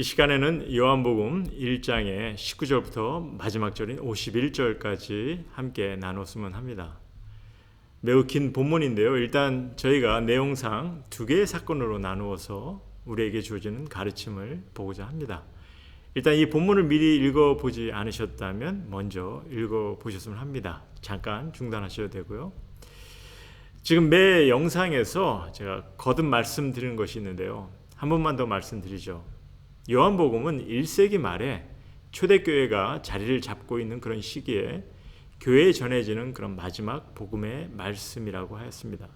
이 시간에는 요한복음 1장의 19절부터 마지막 절인 51절까지 함께 나눴으면 합니다. 매우 긴 본문인데요. 일단 저희가 내용상 두 개의 사건으로 나누어서 우리에게 주어지는 가르침을 보고자 합니다. 일단 이 본문을 미리 읽어보지 않으셨다면 먼저 읽어보셨으면 합니다. 잠깐 중단하셔도 되고요. 지금 매 영상에서 제가 거듭 말씀드리는 것이 있는데요. 한 번만 더 말씀드리죠. 요한복음은 1세기 말에 초대교회가 자리를 잡고 있는 그런 시기에 교회에 전해지는 그런 마지막 복음의 말씀이라고 하였습니다.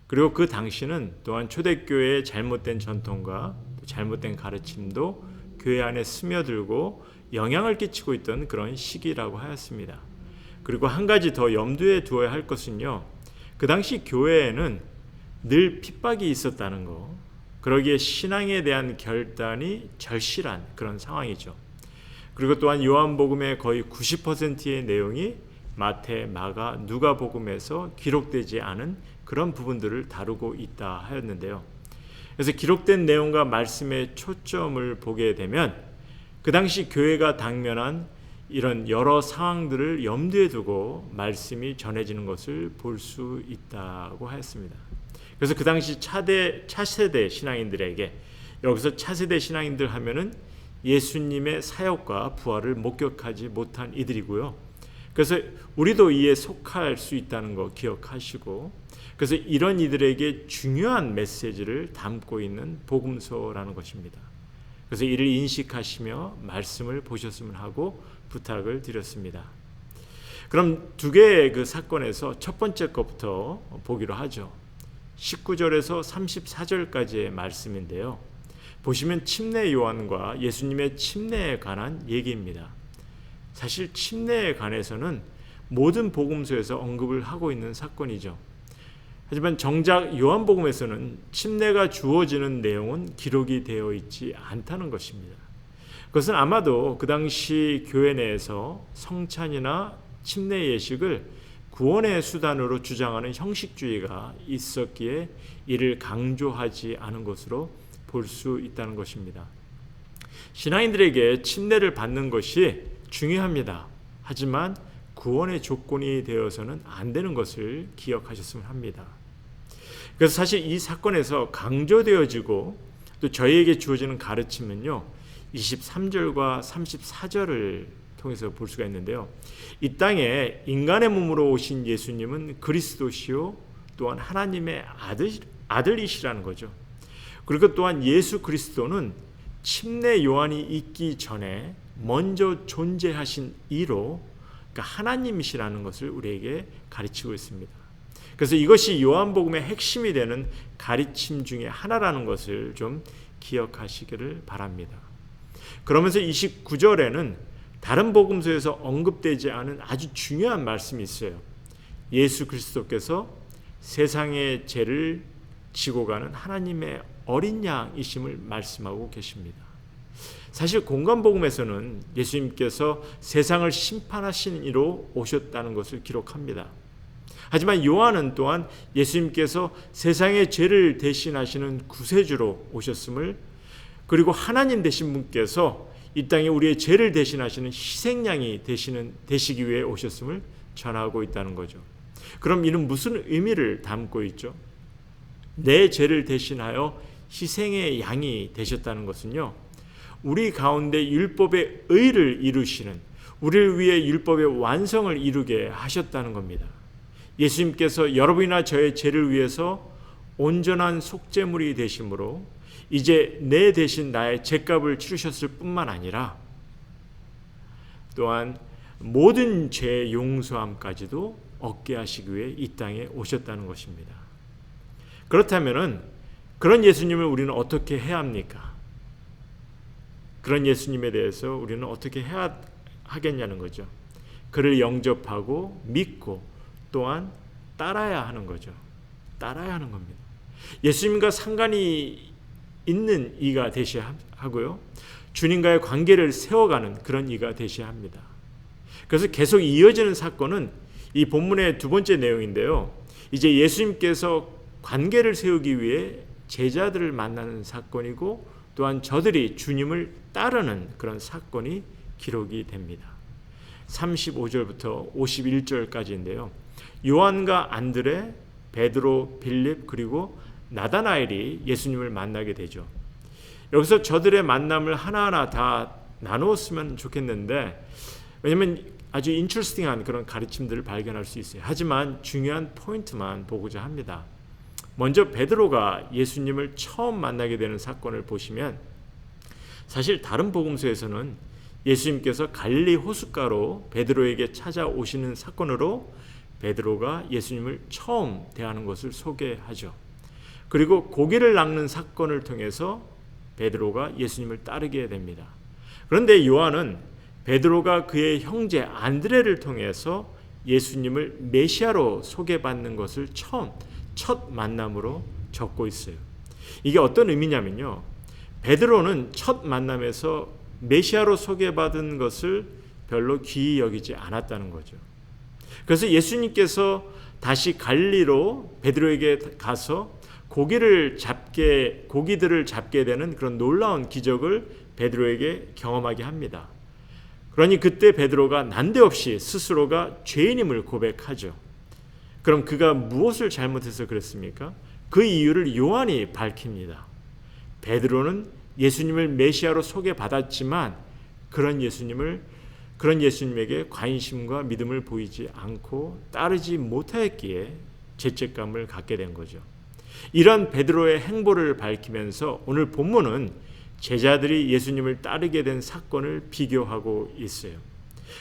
그리고 그 당시는 또한 초대교회의 잘못된 전통과 잘못된 가르침도 교회 안에 스며들고 영향을 끼치고 있던 그런 시기라고 하였습니다. 그리고 한 가지 더 염두에 두어야 할 것은요. 그 당시 교회에는 늘 핍박이 있었다는 거, 그러기에 신앙에 대한 결단이 절실한 그런 상황이죠. 그리고 또한 요한복음의 거의 90%의 내용이 마태, 마가, 누가복음에서 기록되지 않은 그런 부분들을 다루고 있다 하였는데요. 그래서 기록된 내용과 말씀의 초점을 보게 되면 그 당시 교회가 당면한 이런 여러 상황들을 염두에 두고 말씀이 전해지는 것을 볼 수 있다고 하였습니다. 그래서 그 당시 차세대 신앙인들에게, 여기서 차세대 신앙인들 하면은 예수님의 사역과 부활을 목격하지 못한 이들이고요. 그래서 우리도 이에 속할 수 있다는 거 기억하시고, 그래서 이런 이들에게 중요한 메시지를 담고 있는 복음서라는 것입니다. 그래서 이를 인식하시며 말씀을 보셨으면 하고 부탁을 드렸습니다. 그럼 두 개의 그 사건에서 첫 번째 것부터 보기로 하죠. 19절에서 34절까지의 말씀인데요. 보시면 침례 요한과 예수님의 침례에 관한 얘기입니다. 사실 침례에 관해서는 모든 복음서에서 언급을 하고 있는 사건이죠. 하지만 정작 요한복음에서는 침례가 주어지는 내용은 기록이 되어 있지 않다는 것입니다. 그것은 아마도 그 당시 교회 내에서 성찬이나 침례 예식을 구원의 수단으로 주장하는 형식주의가 있었기에 이를 강조하지 않은 것으로 볼 수 있다는 것입니다. 신앙인들에게 침례를 받는 것이 중요합니다. 하지만 구원의 조건이 되어서는 안 되는 것을 기억하셨으면 합니다. 그래서 사실 이 사건에서 강조되어지고 또 저희에게 주어지는 가르침은요, 23절과 34절을 통해서 볼 수가 있는데요. 이 땅에 인간의 몸으로 오신 예수님은 그리스도시요 또한 하나님의 아들이시라는 거죠. 그리고 또한 예수 그리스도는 침례 요한이 있기 전에 먼저 존재하신 이로, 그러니까 하나님이시라는 것을 우리에게 가르치고 있습니다. 그래서 이것이 요한복음의 핵심이 되는 가르침 중에 하나라는 것을 좀 기억하시기를 바랍니다. 그러면서 29절에는 다른 복음서에서 언급되지 않은 아주 중요한 말씀이 있어요. 예수 그리스도께서 세상의 죄를 지고 가는 하나님의 어린 양이심을 말씀하고 계십니다. 사실 공관복음에서는 예수님께서 세상을 심판하신 이로 오셨다는 것을 기록합니다. 하지만 요한은 또한 예수님께서 되세상의 죄를 대신하시는 구세주로 오셨음을, 그리고 하나님 되신 분께서 이 땅에 우리의 죄를 대신하시는 희생양이 되시기 위해 오셨음을 전하고 있다는 거죠. 그럼 이는 무슨 의미를 담고 있죠? 내 죄를 대신하여 희생의 양이 되셨다는 것은요, 우리 가운데 율법의 의를 이루시는, 우리를 위해 율법의 완성을 이루게 하셨다는 겁니다. 예수님께서 여러분이나 저의 죄를 위해서 온전한 속죄물이 되심으로 이제 내 대신 나의 죄값을 치르셨을 뿐만 아니라 또한 모든 죄 용서함까지도 얻게 하시기 위해 이 땅에 오셨다는 것입니다. 그렇다면 그런 예수님을 우리는 어떻게 해야 합니까? 그런 예수님에 대해서 우리는 어떻게 해야 하겠냐는 거죠. 그를 영접하고 믿고 또한 따라야 하는 거죠. 따라야 하는 겁니다. 예수님과 상관이 있는 이가 되셔야 하고요. 주님과의 관계를 세워가는 그런 이가 되셔야 합니다. 그래서 계속 이어지는 사건은 이 본문의 두 번째 내용인데요. 이제 예수님께서 관계를 세우기 위해 제자들을 만나는 사건이고 또한 저들이 주님을 따르는 그런 사건이 기록이 됩니다. 35절부터 51절까지인데요. 요한과 안드레, 베드로, 빌립 그리고 나다나엘이 예수님을 만나게 되죠. 여기서 저들의 만남을 하나하나 다 나누었으면 좋겠는데, 왜냐하면 아주 인트레스팅한 그런 가르침들을 발견할 수 있어요. 하지만 중요한 포인트만 보고자 합니다. 먼저 베드로가 예수님을 처음 만나게 되는 사건을 보시면, 사실 다른 복음서에서는 예수님께서 갈릴리 호숫가로 베드로에게 찾아오시는 사건으로 베드로가 예수님을 처음 대하는 것을 소개하죠. 그리고 고기를 낚는 사건을 통해서 베드로가 예수님을 따르게 됩니다. 그런데 요한은 베드로가 그의 형제 안드레를 통해서 예수님을 메시아로 소개받는 것을 첫 만남으로 적고 있어요. 이게 어떤 의미냐면요. 베드로는 첫 만남에서 메시아로 소개받은 것을 별로 귀히 여기지 않았다는 거죠. 그래서 예수님께서 다시 갈릴리로 베드로에게 가서 고기들을 잡게 되는 그런 놀라운 기적을 베드로에게 경험하게 합니다. 그러니 그때 베드로가 난데없이 스스로가 죄인임을 고백하죠. 그럼 그가 무엇을 잘못해서 그랬습니까? 그 이유를 요한이 밝힙니다. 베드로는 예수님을 메시아로 소개받았지만 그런 예수님에게 관심과 믿음을 보이지 않고 따르지 못하였기에 죄책감을 갖게 된 거죠. 이런 베드로의 행보를 밝히면서 오늘 본문은 제자들이 예수님을 따르게 된 사건을 비교하고 있어요.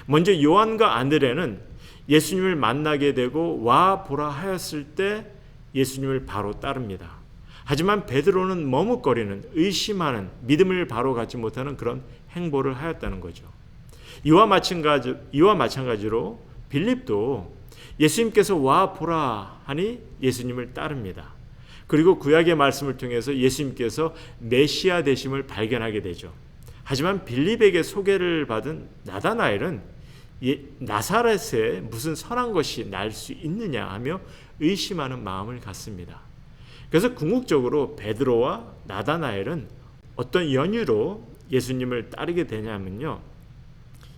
먼저 요한과 안드레는 예수님을 만나게 되고 와 보라 하였을 때 예수님을 바로 따릅니다. 하지만 베드로는 머뭇거리는, 의심하는, 믿음을 바로 갖지 못하는 그런 행보를 하였다는 거죠. 이와 마찬가지로 빌립도 예수님께서 와 보라 하니 예수님을 따릅니다. 그리고 구약의 말씀을 통해서 예수님께서 메시아 되심을 발견하게 되죠. 하지만 빌립에게 소개를 받은 나다나엘은 나사렛에 무슨 선한 것이 날 수 있느냐 하며 의심하는 마음을 갖습니다. 그래서 궁극적으로 베드로와 나다나엘은 어떤 연유로 예수님을 따르게 되냐면요,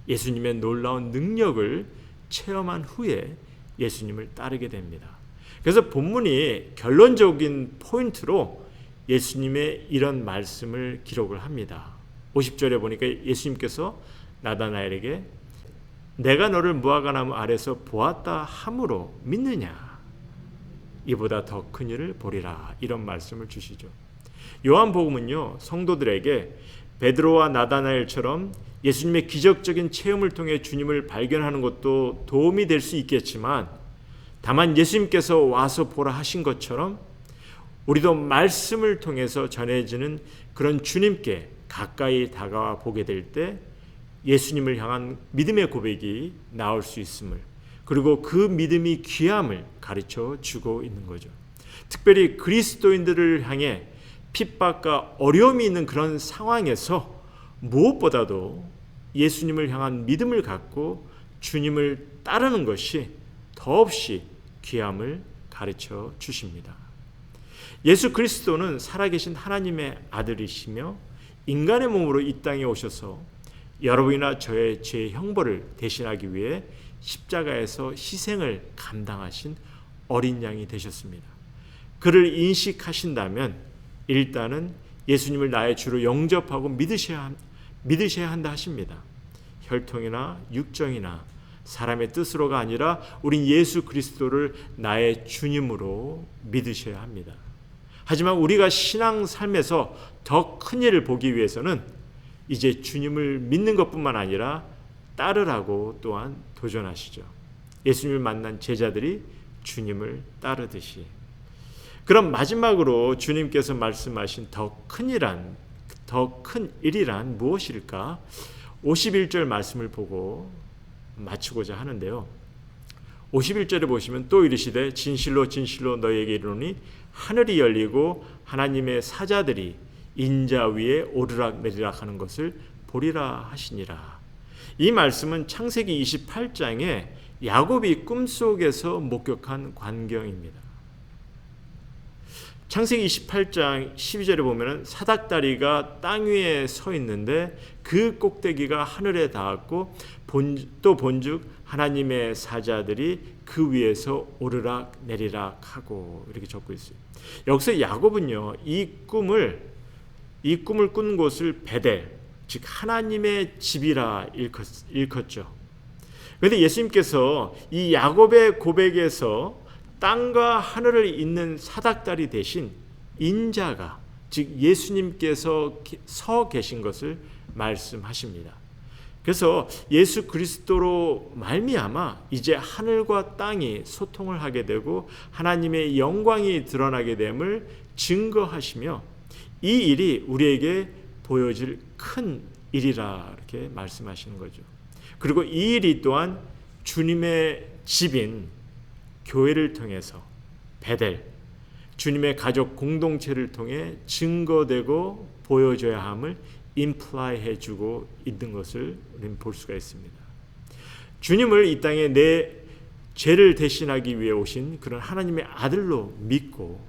예수님의 놀라운 능력을 체험한 후에 예수님을 따르게 됩니다. 그래서 본문이 결론적인 포인트로 예수님의 이런 말씀을 기록을 합니다. 50절에 보니까 예수님께서 나다나엘에게 내가 너를 무화과나무 아래서 보았다 함으로 믿느냐? 이보다 더 큰 일을 보리라. 이런 말씀을 주시죠. 요한복음은요, 성도들에게 베드로와 나다나엘처럼 예수님의 기적적인 체험을 통해 주님을 발견하는 것도 도움이 될 수 있겠지만, 다만 예수님께서 와서 보라 하신 것처럼 우리도 말씀을 통해서 전해지는 그런 주님께 가까이 다가와 보게 될 때 예수님을 향한 믿음의 고백이 나올 수 있음을, 그리고 그 믿음이 귀함을 가르쳐 주고 있는 거죠. 특별히 그리스도인들을 향해 핍박과 어려움이 있는 그런 상황에서 무엇보다도 예수님을 향한 믿음을 갖고 주님을 따르는 것이 더없이 귀함을 가르쳐 주십니다. 예수 그리스도는 살아계신 하나님의 아들이시며 인간의 몸으로 이 땅에 오셔서 여러분이나 저의 죄 형벌을 대신하기 위해 십자가에서 희생을 감당하신 어린 양이 되셨습니다. 그를 인식하신다면 일단은 예수님을 나의 주로 영접하고 믿으셔야 한다 하십니다. 혈통이나 육정이나 사람의 뜻으로가 아니라 우린 예수 그리스도를 나의 주님으로 믿으셔야 합니다. 하지만 우리가 신앙 삶에서 더 큰 일을 보기 위해서는 이제 주님을 믿는 것뿐만 아니라 따르라고 또한 도전하시죠. 예수님을 만난 제자들이 주님을 따르듯이. 그럼 마지막으로 주님께서 말씀하신 더 큰 일이란 무엇일까? 51절 말씀을 보고 마치고자 하는데요. 51절에 보시면 또 이르시되 진실로 진실로 너희에게 이르노니 하늘이 열리고 하나님의 사자들이 인자 위에 오르락 내리락 하는 것을 보리라 하시니라. 이 말씀은 창세기 28장에 야곱이 꿈속에서 목격한 광경입니다. 창세기 28장 12절에 보면은 사닥다리가 땅 위에 서 있는데 그 꼭대기가 하늘에 닿았고 또 본즉 하나님의 사자들이 그 위에서 오르락 내리락 하고 이렇게 적고 있어요. 여기서 야곱은요 이 꿈을 꾼 곳을 베델, 즉 하나님의 집이라 일컫죠. 그런데 예수님께서 이 야곱의 고백에서 땅과 하늘을 잇는 사닥다리 대신 인자가, 즉 예수님께서 서 계신 것을 말씀하십니다. 그래서 예수 그리스도로 말미암아 이제 하늘과 땅이 소통을 하게 되고 하나님의 영광이 드러나게 됨을 증거하시며 이 일이 우리에게 보여질 큰 일이라 이렇게 말씀하시는 거죠. 그리고 이 일이 또한 주님의 집인 교회를 통해서 베델, 주님의 가족 공동체를 통해 증거되고 보여줘야 함을 임플라이 해주고 있는 것을 우리는 볼 수가 있습니다. 주님을 이 땅에 내 죄를 대신하기 위해 오신 그런 하나님의 아들로 믿고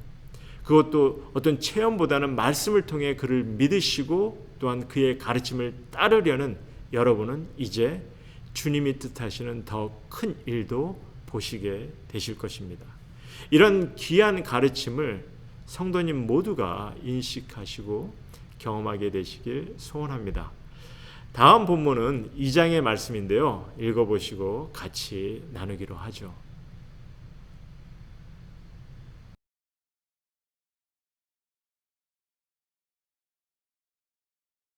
그것도 어떤 체험보다는 말씀을 통해 그를 믿으시고 또한 그의 가르침을 따르려는 여러분은 이제 주님이 뜻하시는 더 큰 일도 보시게 되실 것입니다. 이런 귀한 가르침을 성도님 모두가 인식하시고 경험하게 되시길 소원합니다. 다음 본문은 2장의 말씀인데요. 읽어보시고 같이 나누기로 하죠.